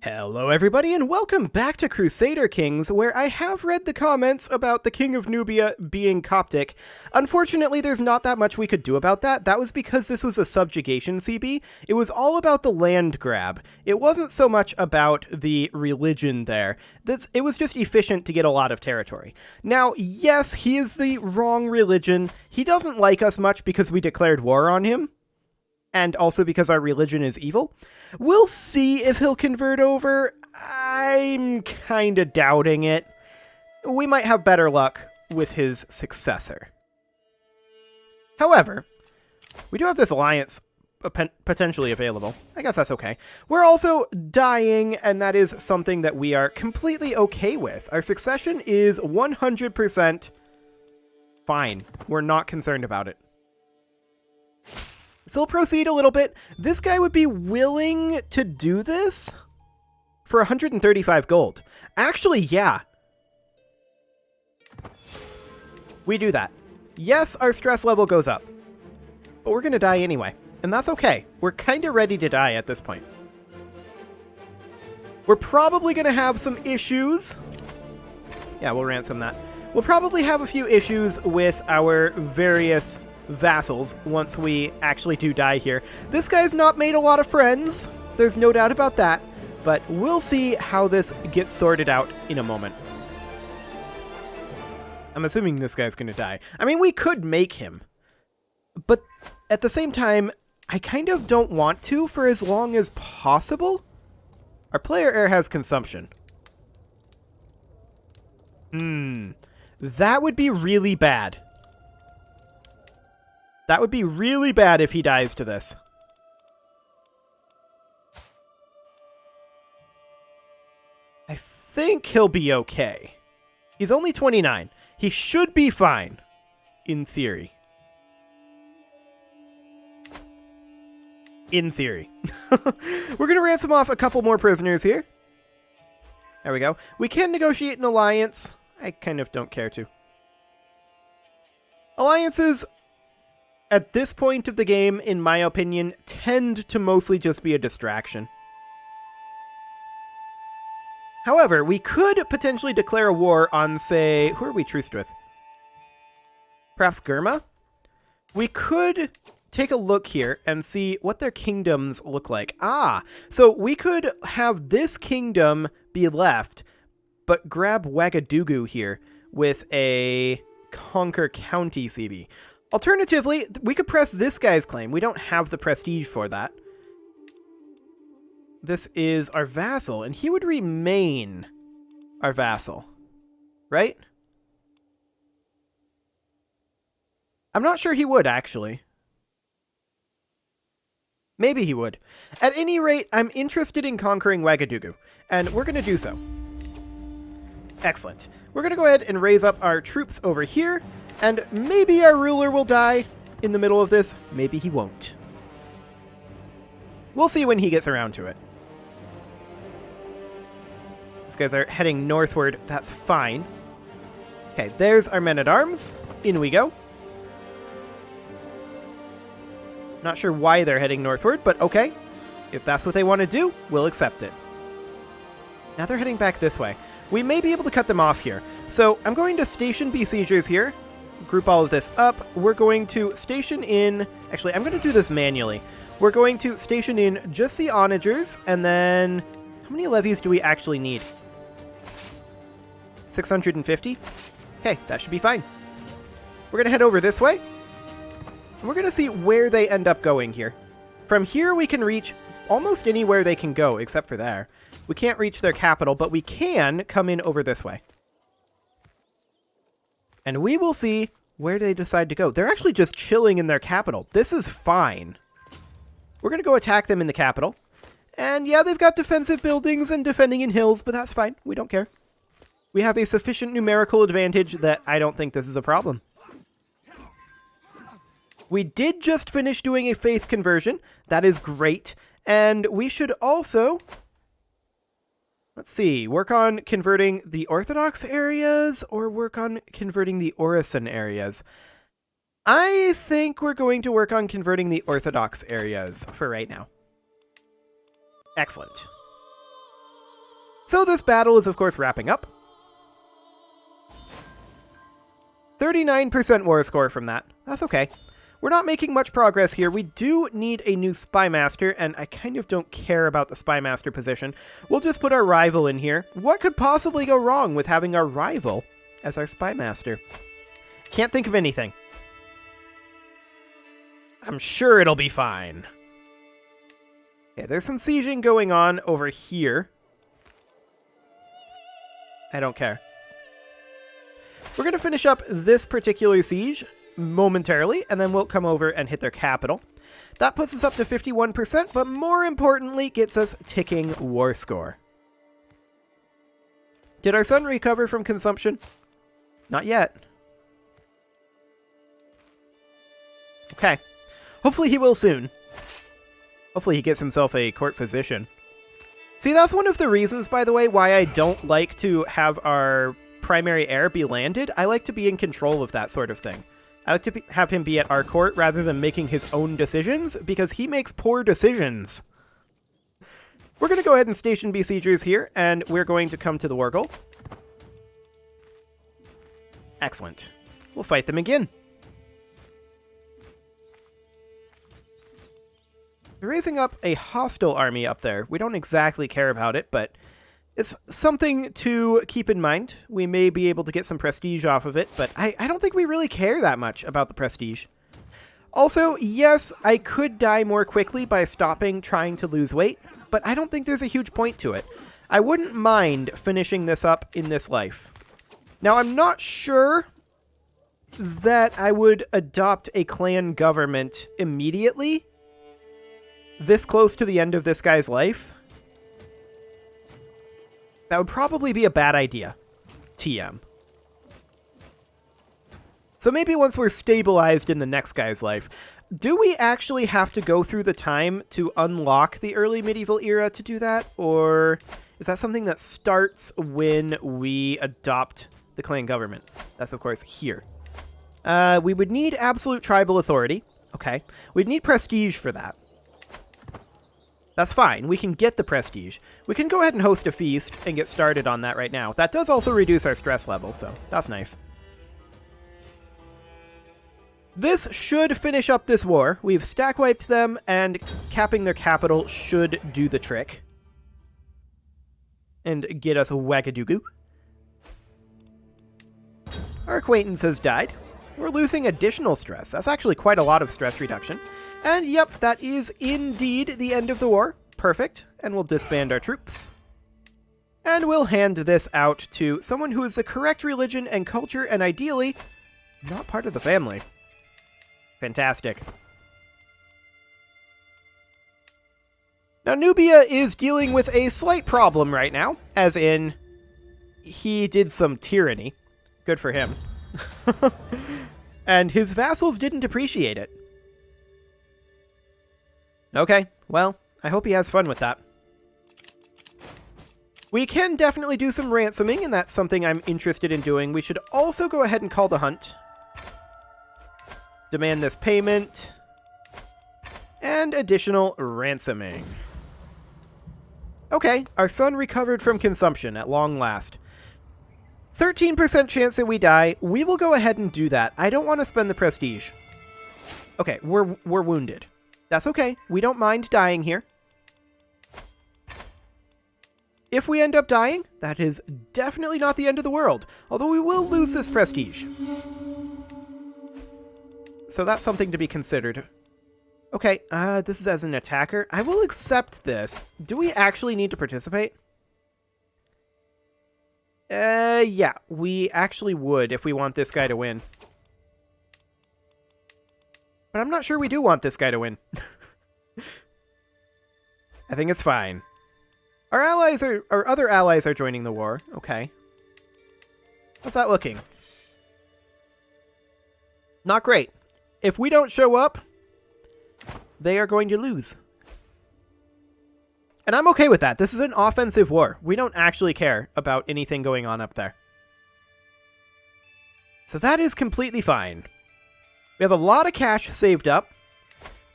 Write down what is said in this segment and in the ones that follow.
Hello everybody and welcome back to Crusader Kings, where I have read the comments about the King of Nubia being Coptic. Unfortunately, there's not that much we could do about that. That was because this was a subjugation CB. It was all about the land grab. It wasn't so much about the religion there. It was just efficient to get a lot of territory. Now, yes, he is the wrong religion. He doesn't like us much because we declared war on him, and also because our religion is evil. We'll see if he'll convert over. I'm kinda doubting it. We might have better luck with his successor. However, we do have this alliance potentially available. I guess that's okay. We're also dying, and that is something that we are completely okay with. Our succession is 100% fine. We're not concerned about it. So we'll proceed a little bit. This guy would be willing to do this for 135 gold. Actually, yeah. We do that. Yes, our stress level goes up, but we're going to die anyway, and that's okay. We're kind of ready to die at this point. We're probably going to have some issues. Yeah, we'll ransom that. We'll probably have a few issues with our various vassals once we actually do die here. This guy's not made a lot of friends, there's no doubt about that, but we'll see how this gets sorted out in a moment. I'm assuming this guy's gonna die. I mean, we could make him, but at the same time, I kind of don't want to for as long as possible. Our player heir has consumption. That would be really bad. That would be really bad if he dies to this. I think he'll be okay. He's only 29. He should be fine, in theory. In theory. We're going to ransom off a couple more prisoners here. There we go. We can negotiate an alliance. I kind of don't care to. Alliances, at this point of the game, in my opinion, tend to mostly just be a distraction. However, we could potentially declare a war on, say, who are we truced with? Perhaps Gurma? We could take a look here and see what their kingdoms look like. So we could have this kingdom be left, but grab Ouagadougou here with a Conquer County CB. Alternatively, we could press this guy's claim. We don't have the prestige for that. This is our vassal, and he would remain our vassal, right? I'm not sure he would, actually. Maybe he would. At any rate, I'm interested in conquering Ouagadougou, and we're going to do so. Excellent. We're going to go ahead and raise up our troops over here, and maybe our ruler will die in the middle of this. Maybe he won't. We'll see when he gets around to it. These guys are heading northward. That's fine. Okay, there's our men-at-arms. In we go. Not sure why they're heading northward, but okay. If that's what they want to do, we'll accept it. Now they're heading back this way. We may be able to cut them off here. So I'm going to station besiegers here. Group all of this up. We're going to station in... Actually, I'm going to do this manually. We're going to station in just the onagers, and then... How many levies do we actually need? 650? Okay, that should be fine. We're going to head over this way. And we're going to see where they end up going here. From here, we can reach almost anywhere they can go, except for there. We can't reach their capital, but we can come in over this way. And we will see where they decide to go. They're actually just chilling in their capital. This is fine. We're going to go attack them in the capital. And yeah, they've got defensive buildings and defending in hills, but that's fine. We don't care. We have a sufficient numerical advantage that I don't think this is a problem. We did just finish doing a faith conversion. That is great. And we should also... Let's see, work on converting the Orthodox areas or work on converting the Orison areas. I think we're going to work on converting the Orthodox areas for right now. Excellent. So this battle is, of course, wrapping up. 39% war score from that. That's okay. We're not making much progress here. We do need a new Spy Master, and I kind of don't care about the Spy Master position. We'll just put our rival in here. What could possibly go wrong with having our rival as our Spy Master? Can't think of anything. I'm sure it'll be fine. Okay, there's some sieging going on over here. I don't care. We're going to finish up this particular siege momentarily, and then we'll come over and hit their capital. That puts us up to 51%, but more importantly, gets us ticking war score. Did our son recover from consumption? Not yet. Okay. Hopefully he will soon. Hopefully he gets himself a court physician. See, that's one of the reasons, by the way, why I don't like to have our primary heir be landed. I like to be in control of that sort of thing. I like to have him be at our court rather than making his own decisions, because he makes poor decisions. We're going to go ahead and station besiegers here, and we're going to come to the war goal. Excellent. We'll fight them again. They're raising up a hostile army up there. We don't exactly care about it, but it's something to keep in mind. We may be able to get some prestige off of it, but I don't think we really care that much about the prestige. Also, yes, I could die more quickly by stopping trying to lose weight, but I don't think there's a huge point to it. I wouldn't mind finishing this up in this life. Now, I'm not sure that I would adopt a clan government immediately, this close to the end of this guy's life. That would probably be a bad idea. TM. So maybe once we're stabilized in the next guy's life. Do we actually have to go through the time to unlock the early medieval era to do that? Or is that something that starts when we adopt the clan government? That's, of course, here. We would need absolute tribal authority. Okay. We'd need prestige for that. That's fine. We can get the prestige. We can go ahead and host a feast and get started on that right now. That does also reduce our stress level, so that's nice. This should finish up this war. We've stack wiped them, and capping their capital should do the trick. And get us a Wagadoogoo. Our acquaintance has died. We're losing additional stress. That's actually quite a lot of stress reduction. And yep, that is indeed the end of the war. Perfect. And we'll disband our troops. And we'll hand this out to someone who is the correct religion and culture, and ideally, not part of the family. Fantastic. Now, Nubia is dealing with a slight problem right now, as in, he did some tyranny. Good for him. And his vassals didn't appreciate it. Okay, well, I hope he has fun with that. We can definitely do some ransoming, and that's something I'm interested in doing. We should also go ahead and call the hunt. Demand this payment. And additional ransoming. Okay, our son recovered from consumption at long last. 13% chance that we die. We will go ahead and do that. I don't want to spend the prestige. Okay, we're wounded. That's okay. We don't mind dying here. If we end up dying, that is definitely not the end of the world. Although we will lose this prestige. So that's something to be considered. Okay, this is as an attacker. I will accept this. Do we actually need to participate? Yeah, we actually would if we want this guy to win. But I'm not sure we do want this guy to win. I think it's fine. Our other allies are joining the war. Okay. How's that looking? Not great. If we don't show up, they are going to lose. And I'm okay with that. This is an offensive war. We don't actually care about anything going on up there. So that is completely fine. We have a lot of cash saved up.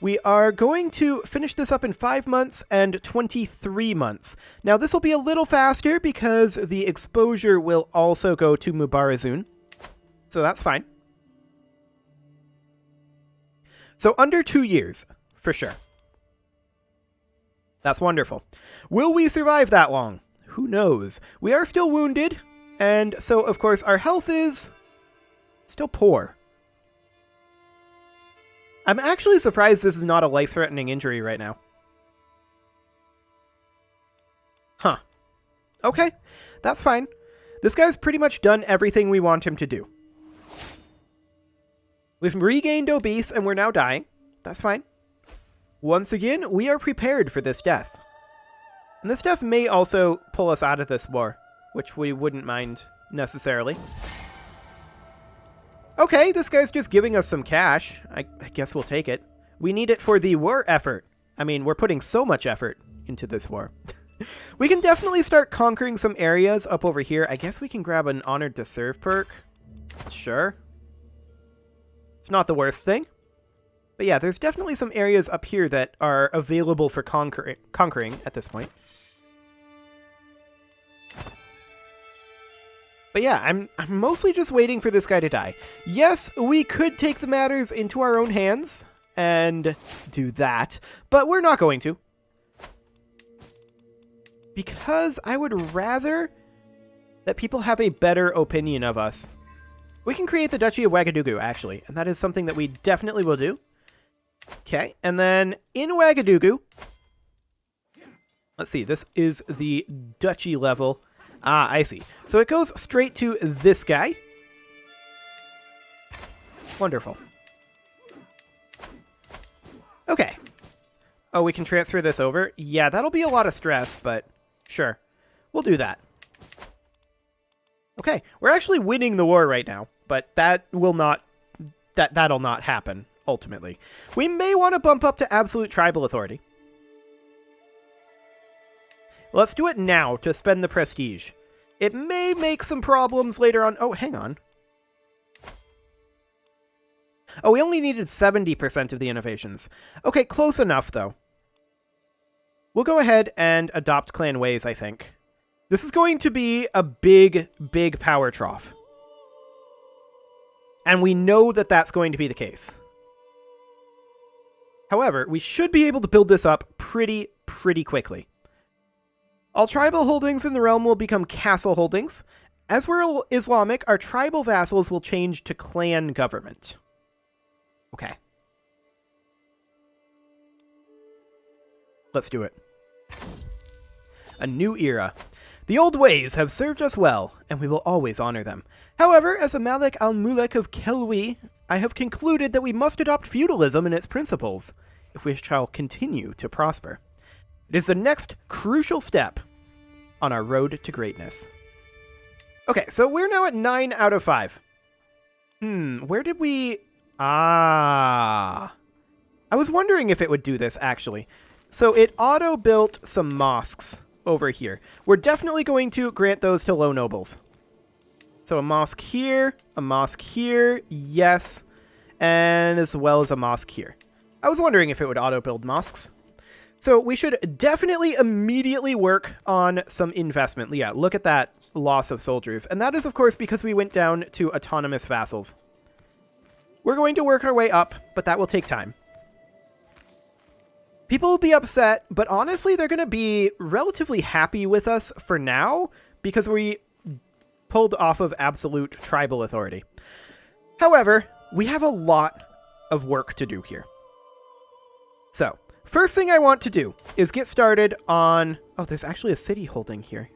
We are going to finish this up in 5 months and 23 months. Now, this will be a little faster because the exposure will also go to Mubarazun. So that's fine. So under 2 years, for sure. That's wonderful. Will we survive that long? Who knows? We are still wounded, and so, of course, our health is still poor. I'm actually surprised this is not a life-threatening injury right now. Huh. Okay, that's fine. This guy's pretty much done everything we want him to do. We've regained obese and we're now dying. That's fine. Once again, we are prepared for this death. And this death may also pull us out of this war, which we wouldn't mind necessarily. Okay, this guy's just giving us some cash. I guess we'll take it. We need it for the war effort. I mean, we're putting so much effort into this war. We can definitely start conquering some areas up over here. I guess we can grab an Honored to Serve perk. Sure. It's not the worst thing. But yeah, there's definitely some areas up here that are available for conquering at this point. But yeah, I'm mostly just waiting for this guy to die. Yes, we could take the matters into our own hands and do that, but we're not going to. Because I would rather that people have a better opinion of us. We can create the Duchy of Ouagadougou, actually, and that is something that we definitely will do. Okay, and then in Ouagadougou, let's see, this is the Duchy level. Ah, I see. So it goes straight to this guy. Wonderful. Okay. Oh, we can transfer this over? Yeah, that'll be a lot of stress, but sure. We'll do that. Okay, we're actually winning the war right now, but that will not... That'll not happen, ultimately. We may want to bump up to absolute tribal authority. Let's do it now to spend the prestige. It may make some problems later on. Oh, hang on. Oh, we only needed 70% of the innovations. Okay, close enough, though. We'll go ahead and adopt clan ways, I think. This is going to be a big, big power trough. And we know that that's going to be the case. However, we should be able to build this up pretty quickly. All tribal holdings in the realm will become castle holdings. As we're Islamic, our tribal vassals will change to clan government. Okay. Let's do it. A new era. The old ways have served us well, and we will always honor them. However, as a Malik al-Mulek of Kelwi, I have concluded that we must adopt feudalism and its principles, if we shall continue to prosper. It is the next crucial step on our road to greatness. Okay, so we're now at 9 out of 5. Where did we... I was wondering if it would do this, actually. So it auto-built some mosques over here. We're definitely going to grant those to low nobles. So a mosque here, yes, and as well as a mosque here. I was wondering if it would auto-build mosques. So we should definitely immediately work on some investment. Yeah, look at that loss of soldiers. And that is, of course, because we went down to autonomous vassals. We're going to work our way up, but that will take time. People will be upset, but honestly, they're going to be relatively happy with us for now because we pulled off of absolute tribal authority. However, we have a lot of work to do here. So, first thing I want to do is get started on... Oh, there's actually a city holding here.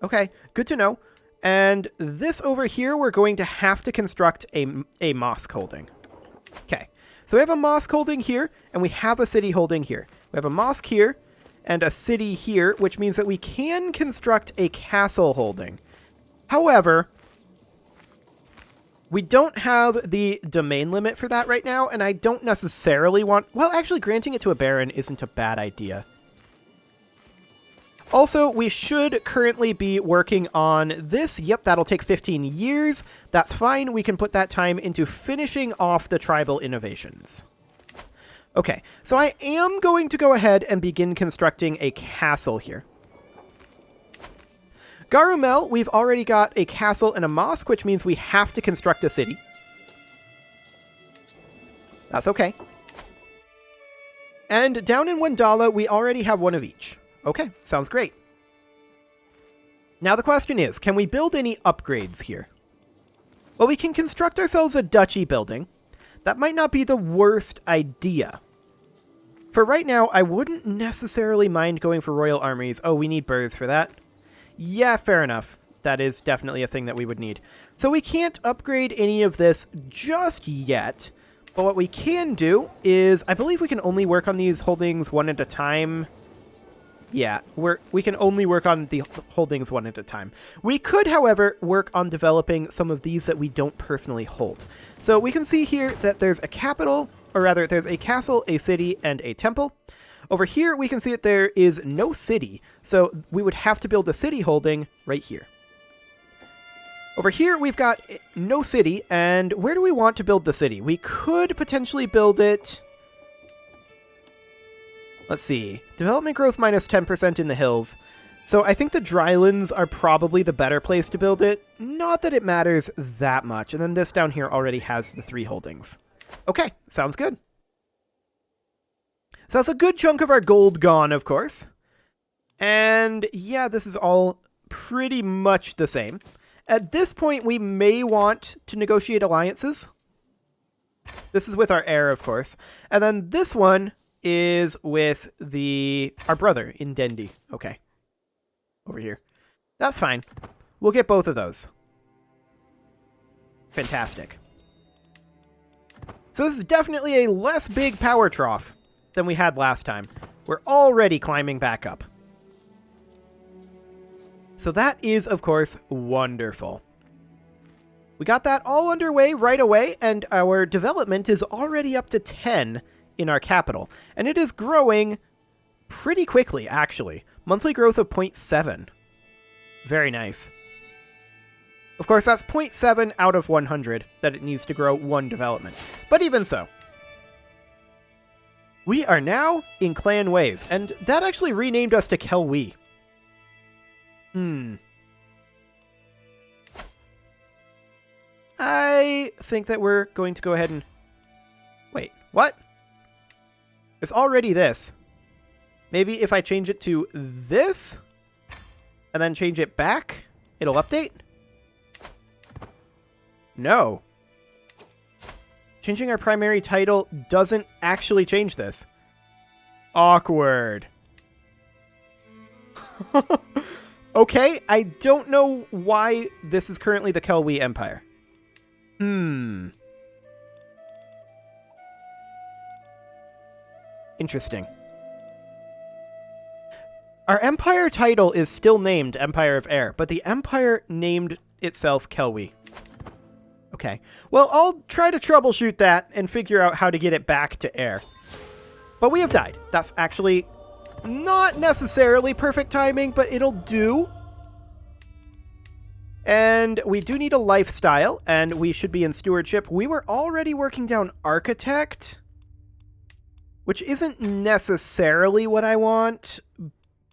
Okay, good to know. And this over here, we're going to have to construct a mosque holding. Okay, so we have a mosque holding here, and we have a city holding here. We have a mosque here, and a city here, which means that we can construct a castle holding. However, we don't have the domain limit for that right now, and I don't necessarily want... Well, actually, granting it to a baron isn't a bad idea. Also, we should currently be working on this. Yep, that'll take 15 years. That's fine. We can put that time into finishing off the tribal innovations. Okay, so I am going to go ahead and begin constructing a castle here. Garumel, we've already got a castle and a mosque, which means we have to construct a city. That's okay. And down in Wandala, we already have one of each. Okay, sounds great. Now the question is, can we build any upgrades here? Well, we can construct ourselves a duchy building. That might not be the worst idea. For right now, I wouldn't necessarily mind going for royal armories. Oh, we need birds for that. Yeah, fair enough. That is definitely a thing that we would need. So we can't upgrade any of this just yet. But what we can do is, I believe we can only work on these holdings one at a time. Yeah, we can only work on the holdings one at a time. We could, however, work on developing some of these that we don't personally hold. So we can see here that there's a capital, or rather, there's a castle, a city, and a temple. Over here, we can see that there is no city, so we would have to build a city holding right here. Over here, we've got no city, and where do we want to build the city? We could potentially build it... Let's see. Development growth minus 10% in the hills. So I think the drylands are probably the better place to build it. Not that it matters that much. And then this down here already has the 3 holdings. Okay, sounds good. So that's a good chunk of our gold gone, of course. And yeah, this is all pretty much the same. At this point, we may want to negotiate alliances. This is with our heir, of course. And then this one is with our brother in Dendi. Okay. Over here. That's fine. We'll get both of those. Fantastic. So this is definitely a less big power trough than we had last time. We're already climbing back up. So that is, of course, wonderful. We got that all underway right away, and our development is already up to 10 in our capital. And it is growing pretty quickly, actually. Monthly growth of 0.7. Very nice. Of course, that's 0.7 out of 100 that it needs to grow 1 development. But even so. We are now in Clan Ways, and that actually renamed us to Kelwi. I think that we're going to go ahead and... Wait, what? It's already this. Maybe if I change it to this, and then change it back, it'll update? No. Changing our primary title doesn't actually change this. Awkward. Okay, I don't know why this is currently the Kelwi Empire. Interesting. Our empire title is still named Empire of Air, but the empire named itself Kelwi. Okay. Well, I'll try to troubleshoot that and figure out how to get it back to air. But we have died. That's actually not necessarily perfect timing, but it'll do. And we do need a lifestyle, and we should be in stewardship. We were already working down architect, which isn't necessarily what I want,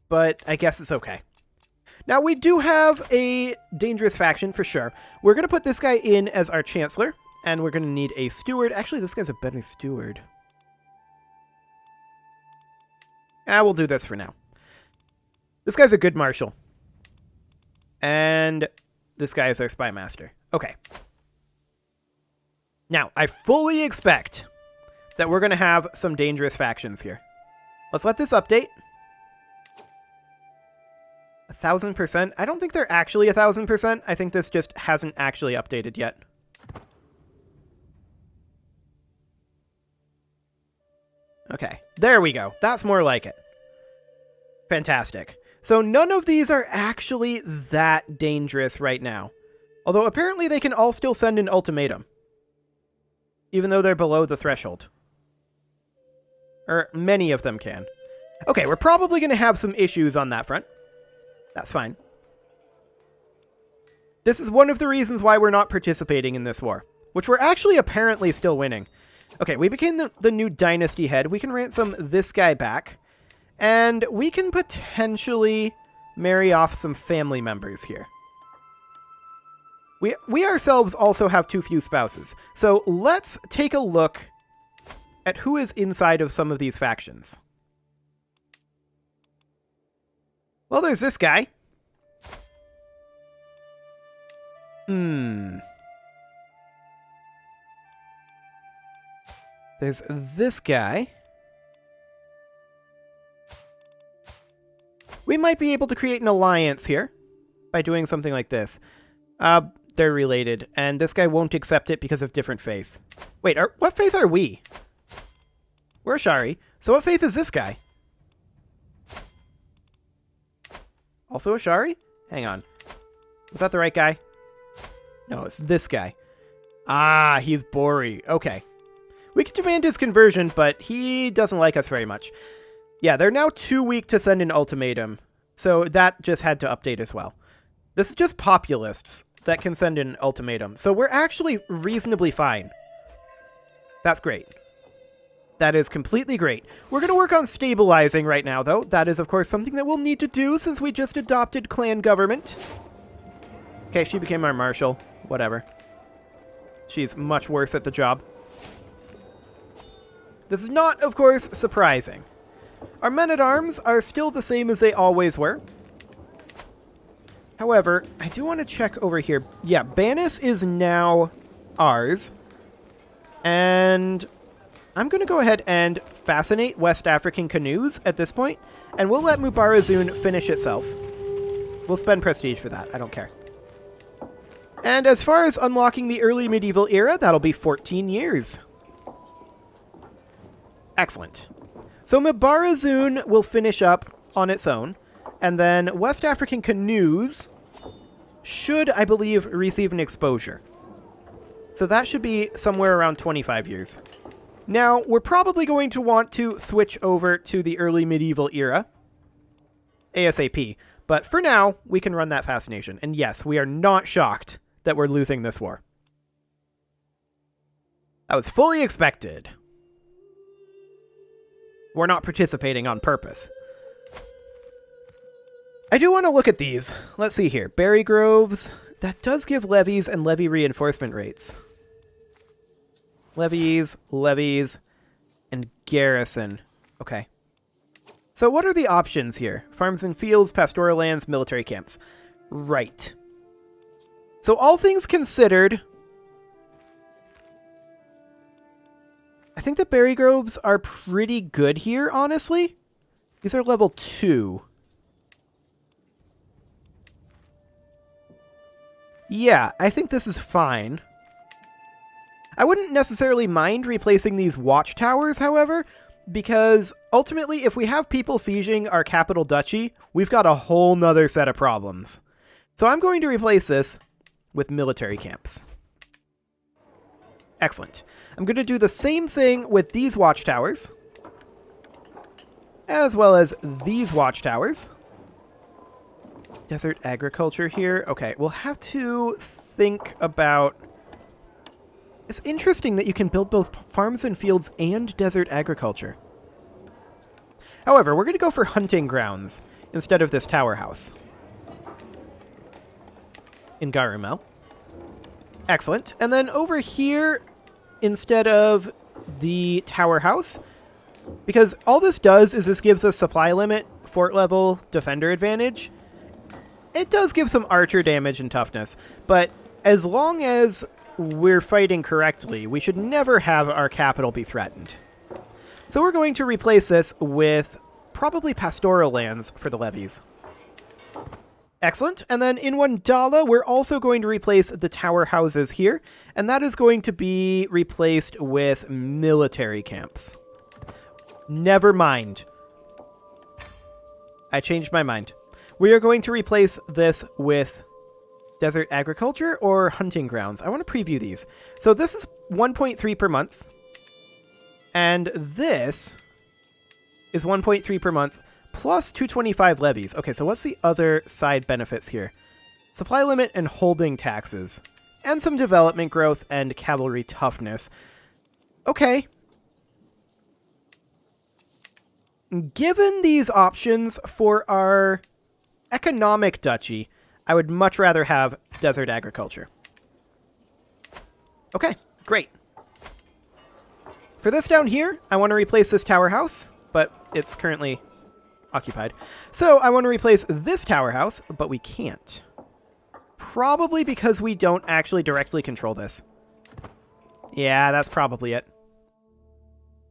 but I guess it's okay. Now, we do have a dangerous faction for sure. We're going to put this guy in as our chancellor, and we're going to need a steward. Actually, this guy's a better steward. We'll do this for now. This guy's a good marshal. And this guy is our spy master. Okay. Now, I fully expect that we're going to have some dangerous factions here. Let's let this update. 1,000%? I don't think they're actually 1,000%. I think this just hasn't actually updated yet. Okay, there we go. That's more like it. Fantastic. So none of these are actually that dangerous right now. Although apparently they can all still send an ultimatum. Even though they're below the threshold. Or many of them can. Okay, we're probably going to have some issues on that front. That's fine. This is one of the reasons why we're not participating in this war. Which we're actually apparently still winning. Okay, we became the new dynasty head. We can ransom this guy back. And we can potentially marry off some family members here. We ourselves also have too few spouses. So let's take a look at who is inside of some of these factions. Well, there's this guy. There's this guy. We might be able to create an alliance here by doing something like this. They're related, and this guy won't accept it because of different faith. Wait, what faith are we? We're Ashari. So what faith is this guy? Also Ashari? Hang on. Is that the right guy? No, it's this guy. Ah, he's Bori. Okay. We can demand his conversion, but he doesn't like us very much. Yeah, they're now too weak to send an ultimatum, so that just had to update as well. This is just populists that can send an ultimatum, so we're actually reasonably fine. That's great. That is completely great. We're going to work on stabilizing right now, though. That is, of course, something that we'll need to do since we just adopted clan government. Okay, she became our marshal. Whatever. She's much worse at the job. This is not, of course, surprising. Our men-at-arms are still the same as they always were. However, I do want to check over here. Yeah, Banis is now ours. And I'm going to go ahead and fascinate West African canoes at this point, and we'll let Mubarazun finish itself. We'll spend prestige for that. I don't care. And as far as unlocking the early medieval era, that'll be 14 years. Excellent. So Mubarazun will finish up on its own, and then West African canoes should, I believe, receive an exposure. So that should be somewhere around 25 years. Now, we're probably going to want to switch over to the early medieval era ASAP, but for now, we can run that fascination. And yes, we are not shocked that we're losing this war. That was fully expected. We're not participating on purpose. I do want to look at these. Let's see here. Berry groves. That does give levies and levy reinforcement rates. Levies, and garrison. Okay. So what are the options here? Farms and fields, pastoral lands, military camps. Right. So all things considered, I think the berry groves are pretty good here, honestly. These are level 2. Yeah, I think this is fine. I wouldn't necessarily mind replacing these watchtowers, however, because ultimately, if we have people sieging our capital duchy, we've got a whole nother set of problems. So I'm going to replace this with military camps. Excellent. I'm going to do the same thing with these watchtowers, as well as these watchtowers. Desert agriculture here. Okay, we'll have to think about... It's interesting that you can build both farms and fields and desert agriculture. However, we're going to go for hunting grounds instead of this tower house in Garumel. Excellent. And then over here, instead of the tower house, because all this does is this gives us supply limit, fort level, defender advantage. It does give some archer damage and toughness, but as long as we're fighting correctly, we should never have our capital be threatened. So we're going to replace this with probably pastoral lands for the levies. Excellent. And then in Wandala, we're also going to replace the tower houses here, and that is going to be replaced with military camps. Never mind. I changed my mind. We are going to replace this with desert agriculture or hunting grounds. I want to preview these. So this is 1.3 per month. And this is 1.3 per month plus 225 levies. Okay, so what's the other side benefits here? Supply limit and holding taxes. And some development growth and cavalry toughness. Okay. Given these options for our economic duchy, I would much rather have desert agriculture. Okay, great. For this down here, I want to replace this tower house, but it's currently occupied. So I want to replace this tower house, but we can't. Probably because we don't actually directly control this. Yeah, that's probably it.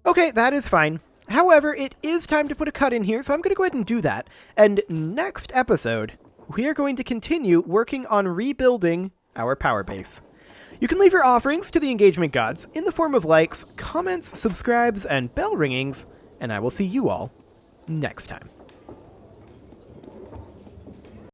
Okay, that is fine. However, it is time to put a cut in here, so I'm going to go ahead and do that. And next episode, we are going to continue working on rebuilding our power base. You can leave your offerings to the engagement gods in the form of likes, comments, subscribes, and bell ringings, and I will see you all next time.